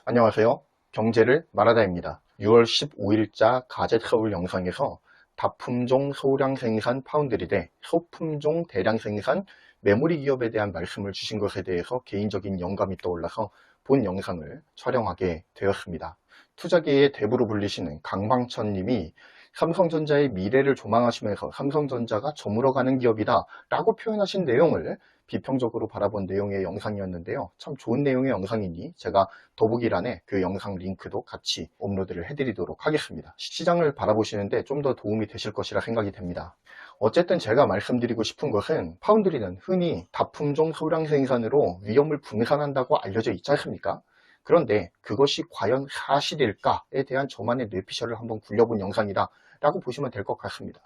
안녕하세요. 경제를 말하다입니다. 6월 15일자 가젯 서울 영상에서 다품종 소량 생산 파운드리 대 소품종 대량 생산 메모리 기업에 대한 말씀을 주신 것에 대해서 개인적인 영감이 떠올라서 본 영상을 촬영하게 되었습니다. 투자계의 대부로 불리시는 강방천 님이 삼성전자의 미래를 조망하시면서 삼성전자가 저물어가는 기업이다 라고 표현하신 내용을 비평적으로 바라본 내용의 영상이었는데요. 참 좋은 내용의 영상이니 제가 더보기란에 그 영상 링크도 같이 업로드를 해드리도록 하겠습니다. 시장을 바라보시는데 좀 더 도움이 되실 것이라 생각이 됩니다. 어쨌든 제가 말씀드리고 싶은 것은 파운드리는 흔히 다품종 소량 생산으로 위험을 분산한다고 알려져 있지 않습니까? 그런데 그것이 과연 사실일까에 대한 저만의 뇌피셜을 한번 굴려본 영상이다 라고 보시면 될 것 같습니다.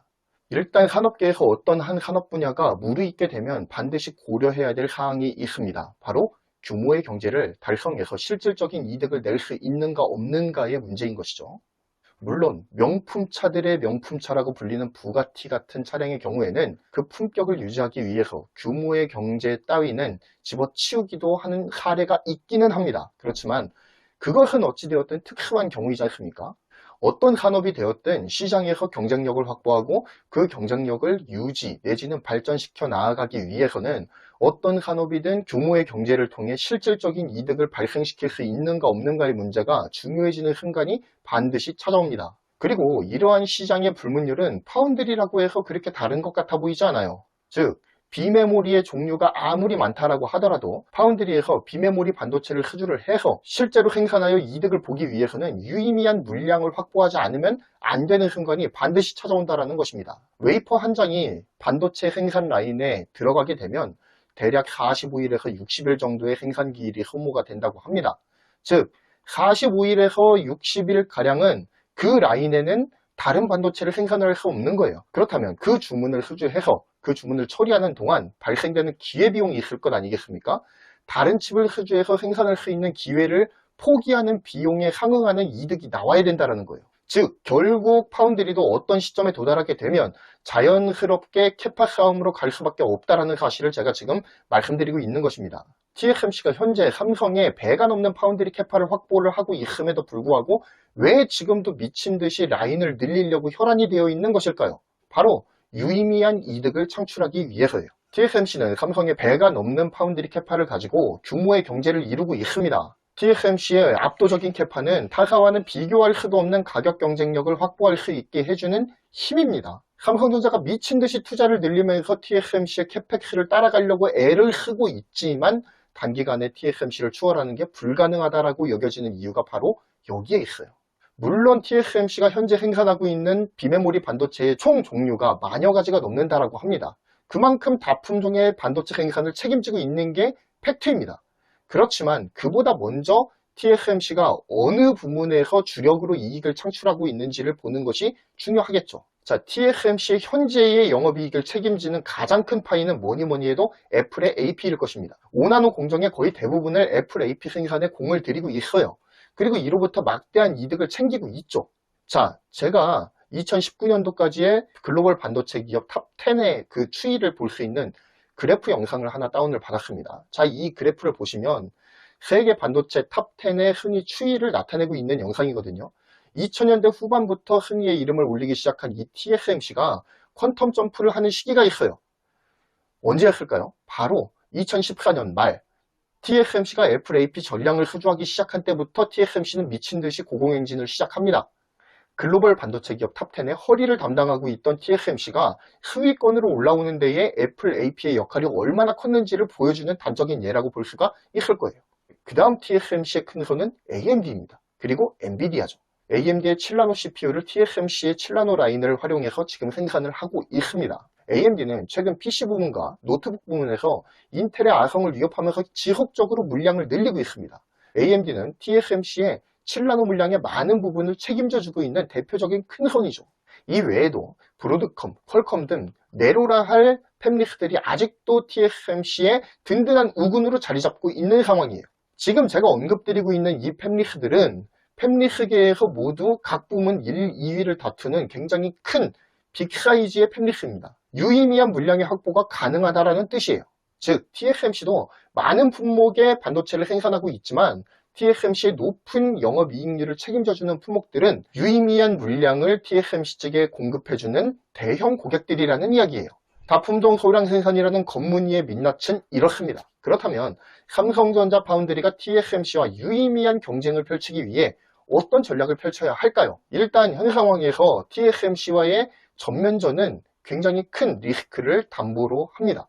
일단 산업계에서 어떤 한 산업 분야가 무르익게 되면 반드시 고려해야 될 사항이 있습니다. 바로 규모의 경제를 달성해서 실질적인 이득을 낼 수 있는가 없는가의 문제인 것이죠. 물론 명품차들의 명품차라고 불리는 부가티 같은 차량의 경우에는 그 품격을 유지하기 위해서 규모의 경제 따위는 집어치우기도 하는 사례가 있기는 합니다. 그렇지만 그것은 어찌되었든 특수한 경우이지 않습니까? 어떤 산업이 되었든 시장에서 경쟁력을 확보하고 그 경쟁력을 유지 내지는 발전시켜 나아가기 위해서는 어떤 산업이든 규모의 경제를 통해 실질적인 이득을 발생시킬 수 있는가 없는가의 문제가 중요해지는 순간이 반드시 찾아옵니다. 그리고 이러한 시장의 불문율은 파운드리라고 해서 그렇게 다른 것 같아 보이지 않아요. 즉 비메모리의 종류가 아무리 많다라고 하더라도 파운드리에서 비메모리 반도체를 수주를 해서 실제로 생산하여 이득을 보기 위해서는 유의미한 물량을 확보하지 않으면 안 되는 순간이 반드시 찾아온다는 것입니다. 웨이퍼 한 장이 반도체 생산 라인에 들어가게 되면 대략 45일에서 60일 정도의 생산 기일이 소모가 된다고 합니다. 즉 45일에서 60일가량은 그 라인에는 다른 반도체를 생산할 수 없는 거예요. 그렇다면 그 주문을 수주해서 그 주문을 처리하는 동안 발생되는 기회비용이 있을 것 아니겠습니까? 다른 칩을 수주해서 생산할 수 있는 기회를 포기하는 비용에 상응하는 이득이 나와야 된다는 거예요. 즉 결국 파운드리도 어떤 시점에 도달하게 되면 자연스럽게 캐파 싸움으로 갈 수밖에 없다는 사실을 제가 지금 말씀드리고 있는 것입니다. TSMC가 현재 삼성에 배가 넘는 파운드리 캐파를 확보를 하고 있음에도 불구하고 왜 지금도 미친 듯이 라인을 늘리려고 혈안이 되어 있는 것일까요? 바로 유의미한 이득을 창출하기 위해서예요. TSMC는 삼성의 배가 넘는 파운드리 캐파를 가지고 규모의 경제를 이루고 있습니다. TSMC의 압도적인 캐파는 타사와는 비교할 수도 없는 가격 경쟁력을 확보할 수 있게 해주는 힘입니다. 삼성전자가 미친 듯이 투자를 늘리면서 TSMC의 캐펙스를 따라가려고 애를 쓰고 있지만 단기간에 TSMC를 추월하는 게 불가능하다고 여겨지는 이유가 바로 여기에 있어요. 물론 TSMC가 현재 생산하고 있는 비메모리 반도체의 총 종류가 만여 가지가 넘는다고 합니다. 그만큼 다품종의 반도체 생산을 책임지고 있는 게 팩트입니다. 그렇지만 그보다 먼저 TSMC가 어느 부문에서 주력으로 이익을 창출하고 있는지를 보는 것이 중요하겠죠. 자, TSMC의 현재의 영업이익을 책임지는 가장 큰 파이는 뭐니 해도 애플의 AP일 것입니다. 5나노 공정의 거의 대부분을 애플 AP 생산에 공을 들이고 있어요. 그리고 이로부터 막대한 이득을 챙기고 있죠. 자, 제가 2019년도까지의 글로벌 반도체 기업 탑 10의 그 추이를 볼 수 있는 그래프 영상을 하나 다운을 받았습니다. 자, 이 그래프를 보시면 세계 반도체 탑 10의 순위 추이를 나타내고 있는 영상이거든요. 2000년대 후반부터 순위의 이름을 올리기 시작한 이 TSMC가 퀀텀 점프를 하는 시기가 있어요. 언제였을까요? 바로 2014년 말 TSMC가 애플 AP 전량을 수주하기 시작한 때부터 TSMC는 미친 듯이 고공행진을 시작합니다. 글로벌 반도체 기업 탑10의 허리를 담당하고 있던 TSMC가 수위권으로 올라오는 데에 애플 AP의 역할이 얼마나 컸는지를 보여주는 단적인 예라고 볼 수가 있을 거예요. 그 다음 TSMC의 큰 손은 AMD입니다. 그리고 엔비디아죠. AMD의 7나노 CPU를 TSMC의 7나노 라인을 활용해서 지금 생산을 하고 있습니다. AMD는 최근 PC 부문과 노트북 부문에서 인텔의 아성을 위협하면서 지속적으로 물량을 늘리고 있습니다. AMD는 TSMC의 7나노 물량의 많은 부분을 책임져주고 있는 대표적인 큰 손이죠. 이 외에도 브로드컴, 퀄컴 등 내로라 할 팹리스들이 아직도 TSMC의 든든한 우군으로 자리 잡고 있는 상황이에요. 지금 제가 언급드리고 있는 이 팹리스들은 팹리스계에서 모두 각 부문 1, 2위를 다투는 굉장히 큰 빅사이즈의 팹리스입니다. 유의미한 물량의 확보가 가능하다는 뜻이에요. 즉 TSMC도 많은 품목의 반도체를 생산하고 있지만 TSMC의 높은 영업이익률을 책임져주는 품목들은 유의미한 물량을 TSMC 측에 공급해주는 대형 고객들이라는 이야기예요. 다품종 소량 생산이라는 겉무늬의 민낯은 이렇습니다. 그렇다면 삼성전자 파운드리가 TSMC와 유의미한 경쟁을 펼치기 위해 어떤 전략을 펼쳐야 할까요? 일단 현 상황에서 TSMC와의 전면전은 굉장히 큰 리스크를 담보로 합니다.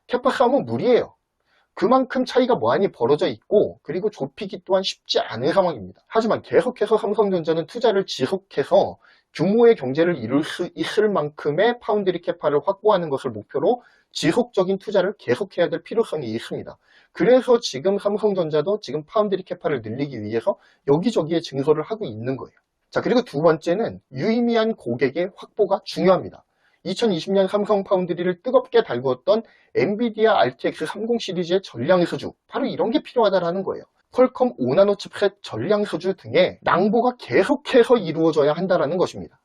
캐파 싸움은 무리예요. 그만큼 차이가 많이 벌어져 있고 그리고 좁히기 또한 쉽지 않은 상황입니다. 하지만 계속해서 삼성전자는 투자를 지속해서 규모의 경제를 이룰 수 있을 만큼의 파운드리 캐파를 확보하는 것을 목표로 지속적인 투자를 계속해야 될 필요성이 있습니다. 그래서 지금 삼성전자도 지금 파운드리 캐파를 늘리기 위해서 여기저기에 증설을 하고 있는 거예요. 자, 그리고 두 번째는 유의미한 고객의 확보가 중요합니다. 2020년 삼성 파운드리를 뜨겁게 달구었던 엔비디아 RTX 30 시리즈의 전량 수주, 바로 이런 게 필요하다는 거예요. 퀄컴 5나노 칩셋 전량 수주 등의 낭보가 계속해서 이루어져야 한다는 것입니다.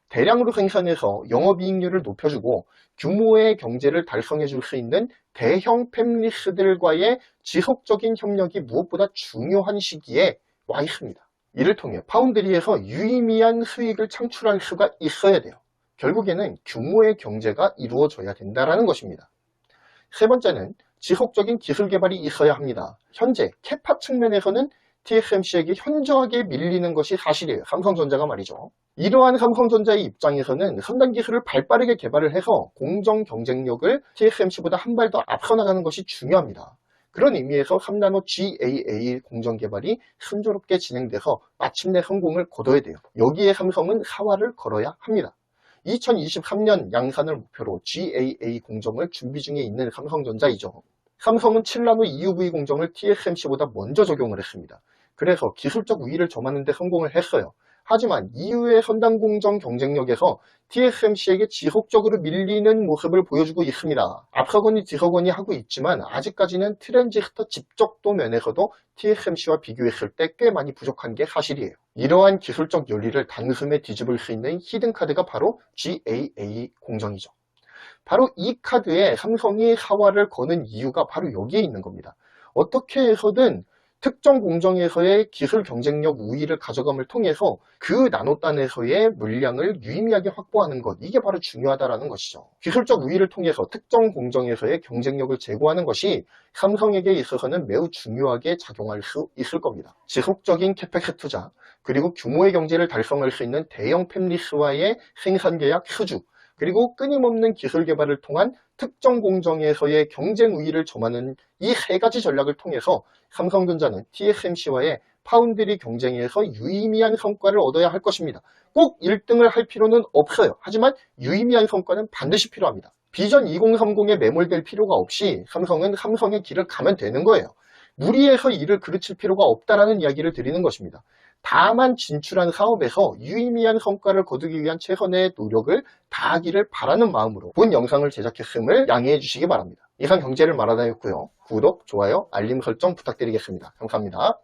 대량으로 생산해서 영업이익률을 높여주고 규모의 경제를 달성해 줄 수 있는 대형 팹리스들과의 지속적인 협력이 무엇보다 중요한 시기에 와 있습니다. 이를 통해 파운드리에서 유의미한 수익을 창출할 수가 있어야 돼요. 결국에는 규모의 경제가 이루어져야 된다는 것입니다. 세 번째는 지속적인 기술 개발이 있어야 합니다. 현재 캐파 측면에서는 TSMC에게 현저하게 밀리는 것이 사실이에요. 삼성전자가 말이죠. 이러한 삼성전자의 입장에서는 첨단 기술을 발빠르게 개발을 해서 공정 경쟁력을 TSMC보다 한 발 더 앞서 나가는 것이 중요합니다. 그런 의미에서 3나노 GAA 공정 개발이 순조롭게 진행돼서 마침내 성공을 거둬야 돼요. 여기에 삼성은 사활을 걸어야 합니다. 2023년 양산을 목표로 GAA 공정을 준비 중에 있는 삼성전자이죠. 삼성은 7나노 EUV 공정을 TSMC보다 먼저 적용을 했습니다. 그래서 기술적 우위를 점하는 데 성공을 했어요. 하지만 이후의 선단 공정 경쟁력에서 TSMC에게 지속적으로 밀리는 모습을 보여주고 있습니다. 앞서거니 뒤서거니 하고 있지만 아직까지는 트랜지스터 집적도 면에서도 TSMC와 비교했을 때 꽤 많이 부족한 게 사실이에요. 이러한 기술적 논리를 단숨에 뒤집을 수 있는 히든카드가 바로 GAA 공정이죠. 바로 이 카드에 삼성이 사활을 거는 이유가 바로 여기에 있는 겁니다. 어떻게 해서든 특정 공정에서의 기술 경쟁력 우위를 가져감을 통해서 그 나노단에서의 물량을 유의미하게 확보하는 것, 이게 바로 중요하다는 것이죠. 기술적 우위를 통해서 특정 공정에서의 경쟁력을 제고하는 것이 삼성에게 있어서는 매우 중요하게 작용할 수 있을 겁니다. 지속적인 캐펙스 투자, 그리고 규모의 경제를 달성할 수 있는 대형 팹리스와의 생산 계약 수주, 그리고 끊임없는 기술 개발을 통한 특정 공정에서의 경쟁 우위를 점하는 이 세 가지 전략을 통해서 삼성전자는 TSMC와의 파운드리 경쟁에서 유의미한 성과를 얻어야 할 것입니다. 꼭 1등을 할 필요는 없어요. 하지만 유의미한 성과는 반드시 필요합니다. 비전 2030에 매몰될 필요가 없이 삼성은 삼성의 길을 가면 되는 거예요. 무리해서 이를 그르칠 필요가 없다라는 이야기를 드리는 것입니다. 다만 진출한 사업에서 유의미한 성과를 거두기 위한 최선의 노력을 다하기를 바라는 마음으로 본 영상을 제작했음을 양해해 주시기 바랍니다. 이상 경제를 말하다였고요. 구독, 좋아요, 알림 설정 부탁드리겠습니다. 감사합니다.